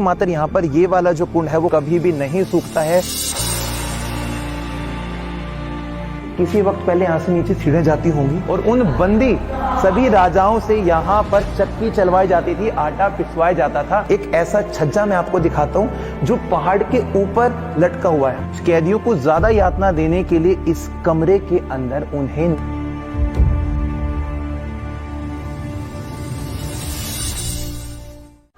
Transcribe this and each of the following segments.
मात्र यहाँ पर ये वाला जो कुंड है वो कभी भी नहीं सूखता है। किसी वक्त पहले यहाँ से नीचे सीढ़ियां जाती होंगी और उन बंदी सभी राजाओं से यहाँ पर चक्की चलवाई जाती थी, आटा पिसवाया जाता था। एक ऐसा छज्जा मैं आपको दिखाता हूँ जो पहाड़ के ऊपर लटका हुआ है। कैदियों को ज्यादा यातना देने के लिए इस कमरे के अंदर उन्हें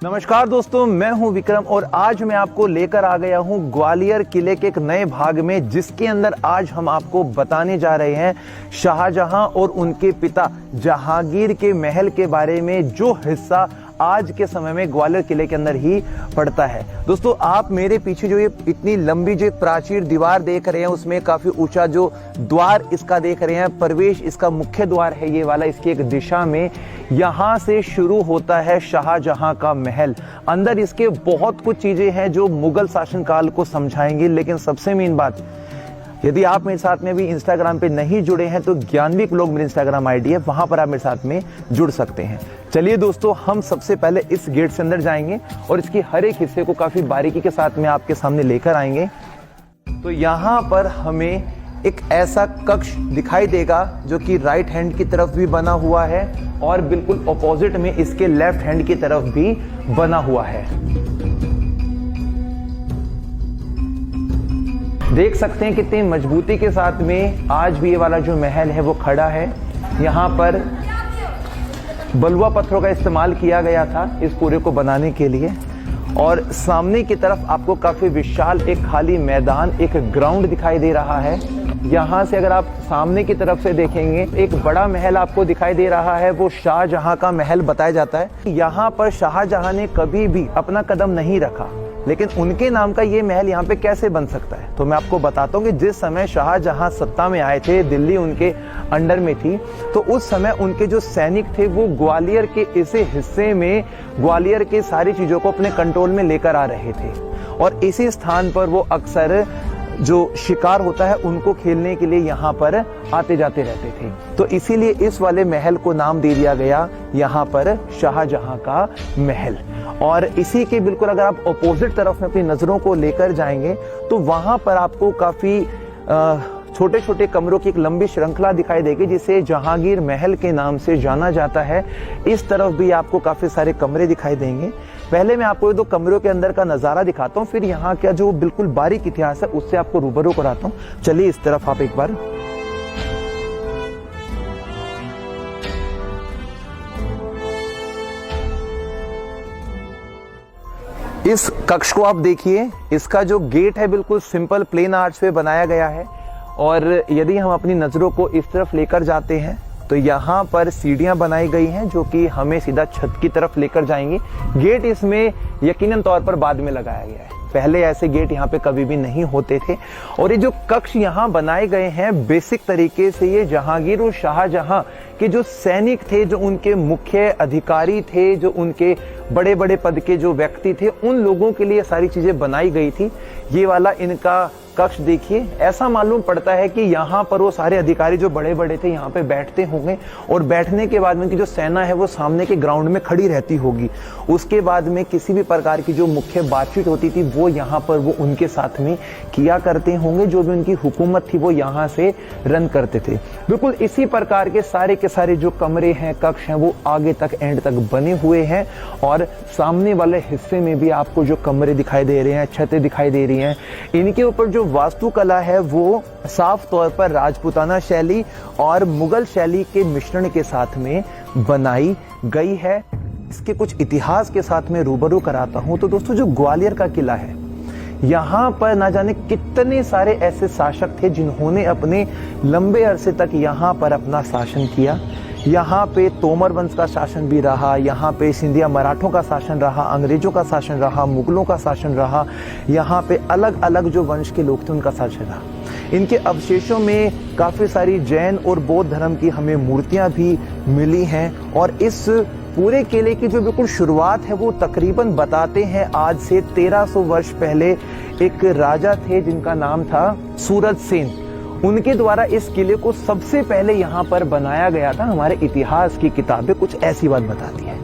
नमस्कार दोस्तों, मैं हूं विक्रम और आज मैं आपको लेकर आ गया हूं ग्वालियर किले के एक नए भाग में, जिसके अंदर आज हम आपको बताने जा रहे हैं शाहजहां और उनके पिता जहांगीर के महल के बारे में, जो हिस्सा आज के समय में ग्वालियर किले के अंदर ही पड़ता है। दोस्तों, आप मेरे पीछे जो ये इतनी लंबी जो प्राचीर दीवार देख रहे हैं, उसमें काफी ऊंचा जो द्वार इसका देख रहे हैं, प्रवेश इसका मुख्य द्वार है ये वाला, इसकी एक दिशा में यहां से शुरू होता है शाहजहां का महल। अंदर इसके बहुत कुछ चीजें हैं जो मुगल शासनकाल को समझाएंगे, लेकिन सबसे मेन बात, यदि आप मेरे साथ में भी इंस्टाग्राम पे नहीं जुड़े हैं तो ज्ञानवी ब्लॉग मेरी इंस्टाग्राम आईडी है, वहां पर आप मेरे साथ में जुड़ सकते हैं। चलिए दोस्तों, हम सबसे पहले इस गेट से अंदर जाएंगे और इसकी हर एक हिस्से को काफी बारीकी के साथ में आपके सामने लेकर आएंगे। तो यहाँ पर हमें एक ऐसा कक्ष दिखाई देगा जो कि राइट हैंड की तरफ भी बना हुआ है और बिल्कुल ऑपोजिट में इसके लेफ्ट हैंड की तरफ भी बना हुआ है। देख सकते हैं कितनी मजबूती के साथ में आज भी ये वाला जो महल है वो खड़ा है। यहाँ पर बलुआ पत्थरों का इस्तेमाल किया गया था इस पूरे को बनाने के लिए। और सामने की तरफ आपको काफी विशाल एक खाली मैदान, एक ग्राउंड दिखाई दे रहा है। यहाँ से अगर आप सामने की तरफ से देखेंगे, एक बड़ा महल आपको दिखाई दे रहा है, वो शाहजहां का महल बताया जाता है। यहाँ पर शाहजहां ने कभी भी अपना कदम नहीं रखा, लेकिन उनके नाम का ये महल यहाँ पे कैसे बन सकता है, तो मैं आपको बताता हूँ कि जिस समय शाहजहां सत्ता में आए थे, दिल्ली उनके अंडर में थी, तो उस समय उनके जो सैनिक थे वो ग्वालियर के इसी हिस्से में ग्वालियर के सारी चीजों को अपने कंट्रोल में लेकर आ रहे थे। और इसी स्थान पर वो अक्सर जो शिकार होता है उनको खेलने के लिए यहाँ पर आते जाते रहते थे। तो इसीलिए इस वाले महल को नाम दे दिया गया यहाँ पर शाहजहां का महल। और इसी के बिल्कुल अगर आप अपोजिट तरफ में अपनी नजरों को लेकर जाएंगे तो वहां पर आपको काफी छोटे छोटे कमरों की एक लंबी श्रृंखला दिखाई देगी, जिसे जहांगीर महल के नाम से जाना जाता है। इस तरफ भी आपको काफी सारे कमरे दिखाई देंगे। पहले मैं आपको ये दो कमरों के अंदर का नजारा दिखाता हूँ, फिर यहाँ का जो बिल्कुल बारीक इतिहास है उससे आपको रूबरू कराता हूँ। चलिए इस तरफ आप एक बार। इस कक्ष को आप देखिए, इसका जो गेट है बिल्कुल सिंपल प्लेन आर्च पे बनाया गया है। और यदि हम अपनी नजरों को इस तरफ लेकर जाते हैं तो यहाँ पर सीढ़ियां बनाई गई हैं जो कि हमें सीधा छत की तरफ लेकर जाएंगी। गेट इसमें यकीनन तौर पर बाद में लगाया गया है, पहले ऐसे गेट यहाँ पे कभी भी नहीं होते थे। और ये जो कक्ष यहाँ बनाए गए हैं, बेसिक तरीके से ये जहांगीर और शाहजहां के जो सैनिक थे, जो उनके मुख्य अधिकारी थे, जो उनके बड़े बड़े पद के जो व्यक्ति थे, उन लोगों के लिए सारी चीजें बनाई गई थी। ये वाला इनका कक्ष देखिए, ऐसा मालूम पड़ता है कि यहाँ पर वो सारे अधिकारी जो बड़े बड़े थे यहाँ पे बैठते होंगे और बैठने के बाद में उनकी जो सेना है वो सामने के ग्राउंड में खड़ी रहती होगी। उसके बाद में किसी भी प्रकार की जो मुख्य बातचीत होती थी वो यहाँ पर वो उनके साथ में किया करते होंगे। जो भी उनकी हुकूमत थी वो यहाँ से रन करते थे। बिल्कुल इसी प्रकार के सारे जो कमरे हैं, कक्ष हैं, वो आगे तक एंड तक बने हुए हैं। और सामने वाले हिस्से में भी आपको जो कमरे दिखाई दे रहे हैं, छतें दिखाई दे रही हैं, इनके ऊपर जो वास्तुकला है वो साफ तौर पर राजपूताना शैली और मुगल शैली के मिश्रण के साथ में बनाई गई है। इसके कुछ इतिहास के साथ में रूबरू कराता हूं। तो दोस्तों, जो ग्वालियर का किला है, यहाँ पर ना जाने कितने सारे ऐसे शासक थे जिन्होंने अपने लंबे अरसे तक यहाँ पर अपना शासन किया। यहाँ पे तोमर वंश का शासन भी रहा, यहाँ पे सिंधिया मराठों का शासन रहा, अंग्रेजों का शासन रहा, मुगलों का शासन रहा, यहाँ पे अलग अलग जो वंश के लोग थे उनका शासन रहा। इनके अवशेषों में काफी सारी जैन और बौद्ध धर्म की हमें मूर्तियां भी मिली हैं। और इस पूरे किले की जो बिल्कुल शुरुआत है वो तकरीबन बताते हैं आज से 1300 वर्ष पहले एक राजा थे जिनका नाम था सूरज सेन। उनके द्वारा इस किले को सबसे पहले यहाँ पर बनाया गया था। हमारे इतिहास की किताबें कुछ ऐसी बात बताती हैं।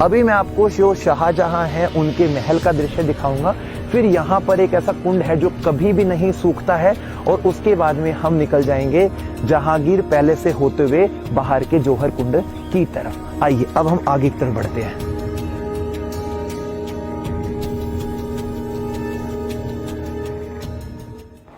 अभी मैं आपको जो शाहजहां हैं उनके महल का दृश्य दिखाऊंगा, फिर यहाँ पर एक ऐसा कुंड है जो कभी भी नहीं सूखता है, और उसके बाद में हम निकल जाएंगे जहांगीर पैलेस से होते हुए बाहर के जौहर कुंड की तरफ। आइए अब हम आगे की तरफ बढ़ते हैं।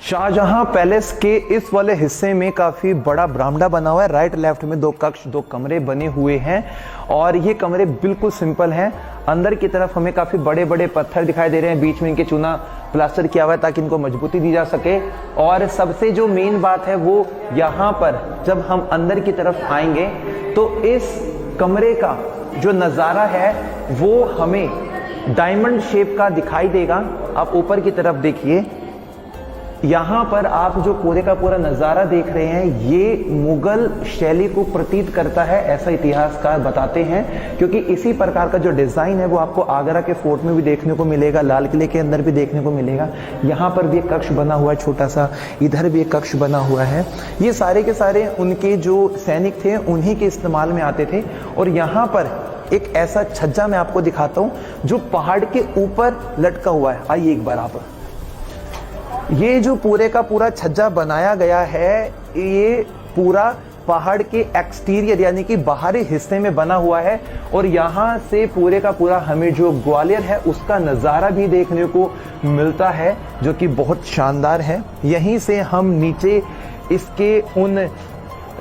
शाहजहां पैलेस के इस वाले हिस्से में काफी बड़ा बरामदा बना हुआ है। राइट लेफ्ट में 2 कक्ष 2 कमरे बने हुए हैं, और ये कमरे बिल्कुल सिंपल हैं। अंदर की तरफ हमें काफी बड़े बड़े पत्थर दिखाई दे रहे हैं, बीच में इनके चूना प्लास्टर किया हुआ है ताकि इनको मजबूती दी जा सके। और सबसे जो मेन बात है वो यहाँ पर जब हम अंदर की तरफ आएंगे तो इस कमरे का जो नजारा है वो हमें डायमंड शेप का दिखाई देगा। आप ऊपर की तरफ देखिए, यहाँ पर आप जो पूरे का पूरा नजारा देख रहे हैं ये मुगल शैली को प्रतीत करता है, ऐसा इतिहासकार बताते हैं, क्योंकि इसी प्रकार का जो डिजाइन है वो आपको आगरा के फोर्ट में भी देखने को मिलेगा, लाल किले के अंदर भी देखने को मिलेगा। यहाँ पर भी एक कक्ष बना हुआ है छोटा सा, इधर भी एक कक्ष बना हुआ है। ये सारे के सारे उनके जो सैनिक थे उन्हीं के इस्तेमाल में आते थे। और यहाँ पर एक ऐसा छज्जा मैं आपको दिखाता हूँ जो पहाड़ के ऊपर लटका हुआ है। आइए एक बार आप, ये जो पूरे का पूरा छज्जा बनाया गया है ये पूरा पहाड़ के एक्सटीरियर यानी कि बाहरी हिस्से में बना हुआ है, और यहाँ से पूरे का पूरा हमें जो ग्वालियर है उसका नज़ारा भी देखने को मिलता है जो कि बहुत शानदार है। यहीं से हम नीचे इसके उन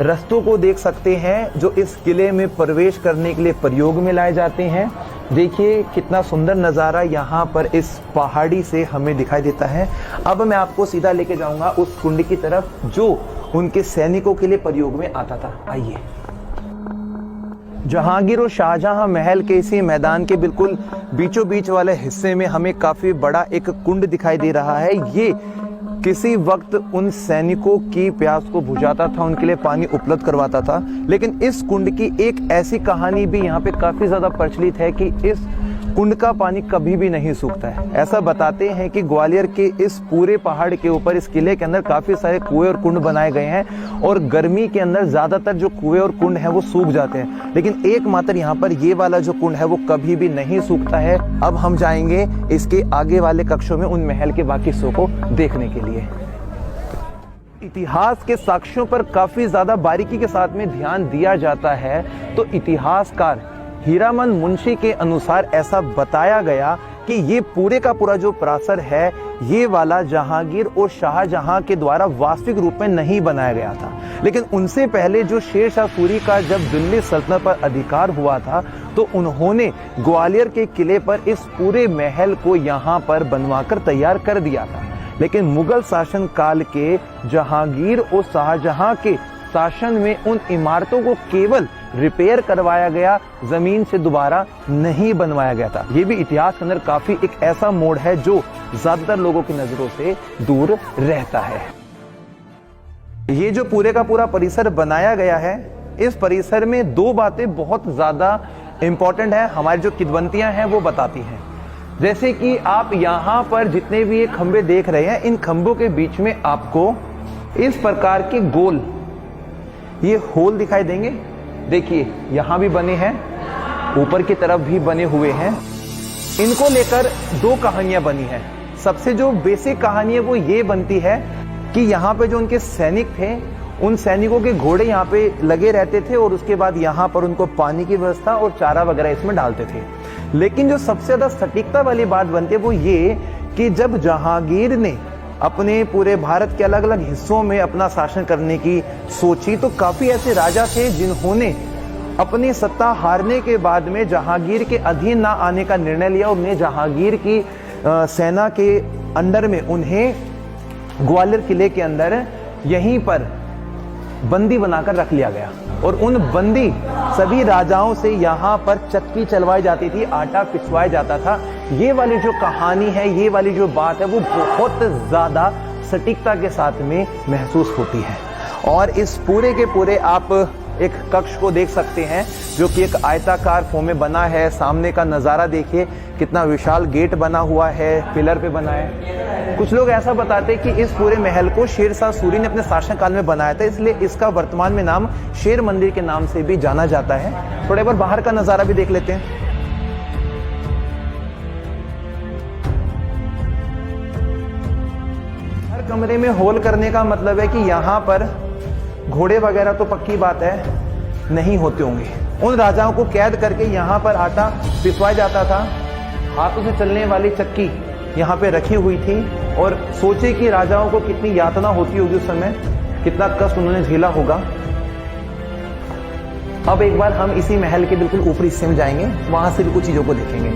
रस्तों को देख सकते हैं जो इस किले में प्रवेश करने के लिए प्रयोग में लाए जाते हैं। देखिए कितना सुंदर नज़ारा यहाँ पर इस पहाड़ी से हमें दिखाई देता है। अब मैं आपको सीधा लेके जाऊंगा उस कुंड की तरफ जो उनके सैनिकों के लिए प्रयोग में आता था। आइए, जहांगीर और शाहजहां महल के इसी मैदान के बिल्कुल बीचों बीच वाले हिस्से में हमें काफी बड़ा एक कुंड दिखाई दे रहा है। ये किसी वक्त उन सैनिकों की प्यास को बुझाता था, उनके लिए पानी उपलब्ध करवाता था। लेकिन इस कुंड की एक ऐसी कहानी भी यहाँ पे काफी ज्यादा प्रचलित है कि इस कुंड का पानी कभी भी नहीं सूखता है। ऐसा बताते हैं कि ग्वालियर के इस पूरे पहाड़ के ऊपर इस किले के अंदर काफी सारे कुएं और कुंड बनाए गए हैं, और गर्मी के अंदर ज्यादातर जो कुएं और कुंड हैं वो सूख जाते हैं, लेकिन एकमात्र यहाँ पर ये वाला जो कुंड है वो कभी भी नहीं सूखता है। अब हम जाएंगे इसके आगे वाले कक्षों में उन महल के बाकी हिस्सों को देखने के लिए। इतिहास के साक्ष्यों पर काफी ज्यादा बारीकी के साथ में ध्यान दिया जाता है, तो इतिहासकार हीरामन मुंशी के अनुसार ऐसा बताया गया कि ये पूरे का पूरा जो प्रासाद है ये वाला जहांगीर और शाहजहां के द्वारा वास्तविक रूप में नहीं बनाया गया था, लेकिन उनसे पहले जो शेर शाह सूरी का जब दिल्ली सल्तनत पर अधिकार हुआ था तो उन्होंने ग्वालियर के किले पर इस पूरे महल को यहाँ पर बनवाकर तैयार कर दिया था। लेकिन मुगल शासन काल के जहांगीर और शाहजहां के शासन में उन इमारतों को केवल रिपेयर करवाया गया, जमीन से दोबारा नहीं बनवाया गया था। ये भी इतिहास के अंदर काफी एक ऐसा मोड़ है जो ज्यादातर लोगों की नजरों से दूर रहता है। ये जो पूरे का पूरा परिसर बनाया गया है, इस परिसर में 2 बातें बहुत ज्यादा इंपॉर्टेंट है, हमारी जो किदवंतियां हैं वो बताती हैं। जैसे कि आप यहाँ पर जितने भी ये खंबे देख रहे हैं, इन खंभों के बीच में आपको इस प्रकार के गोल ये होल दिखाई देंगे। देखिए यहाँ भी बने हैं, ऊपर की तरफ भी बने हुए हैं। इनको लेकर 2 कहानियां बनी हैं। सबसे जो बेसिक कहानी है वो ये बनती है कि यहाँ पे जो उनके सैनिक थे उन सैनिकों के घोड़े यहाँ पे लगे रहते थे, और उसके बाद यहाँ पर उनको पानी की व्यवस्था और चारा वगैरह इसमें डालते थे। लेकिन जो सबसे ज्यादा सटीकता वाली बात बनती है वो ये कि जब जहांगीर ने अपने पूरे भारत के अलग अलग हिस्सों में अपना शासन करने की सोची तो काफी ऐसे राजा थे जिन्होंने अपनी सत्ता हारने के बाद में जहांगीर के अधीन ना आने का निर्णय लिया। उन्हें जहांगीर की सेना के अंडर में उन्हें ग्वालियर किले के अंदर यहीं पर बंदी बनाकर रख लिया गया, और उन बंदी सभी राजाओं से यहाँ पर चक्की चलवाई जाती थी, आटा पिसवाया जाता था। ये वाली जो कहानी है, ये वाली जो बात है वो बहुत ज्यादा सटीकता के साथ में महसूस होती है। और इस पूरे के पूरे आप एक कक्ष को देख सकते हैं जो कि एक आयताकार फॉर्म में बना है। सामने का नज़ारा देखिए, कितना विशाल गेट बना हुआ है, पिलर पे बना है। कुछ लोग ऐसा बताते हैं कि इस पूरे महल को शेर शाह सूरी ने अपने शासनकाल में बनाया था, इसलिए इसका वर्तमान में नाम शेर मंदिर के नाम से भी जाना जाता है। थोड़े बार बाहर का नज़ारा भी देख लेते हैं। कमरे में होल करने का मतलब है कि यहाँ पर घोड़े वगैरह तो पक्की बात है नहीं होते होंगे। उन राजाओं को कैद करके यहाँ पर आटा पिसवाया जाता था। हाथों से चलने वाली चक्की यहाँ पे रखी हुई थी। और सोचे कि राजाओं को कितनी यातना होती होगी उस समय, कितना कष्ट उन्होंने झेला होगा। अब एक बार हम इसी महल के बिल्कुल ऊपरी हिस्से में जाएंगे, वहां से भी कुछ चीजों को देखेंगे।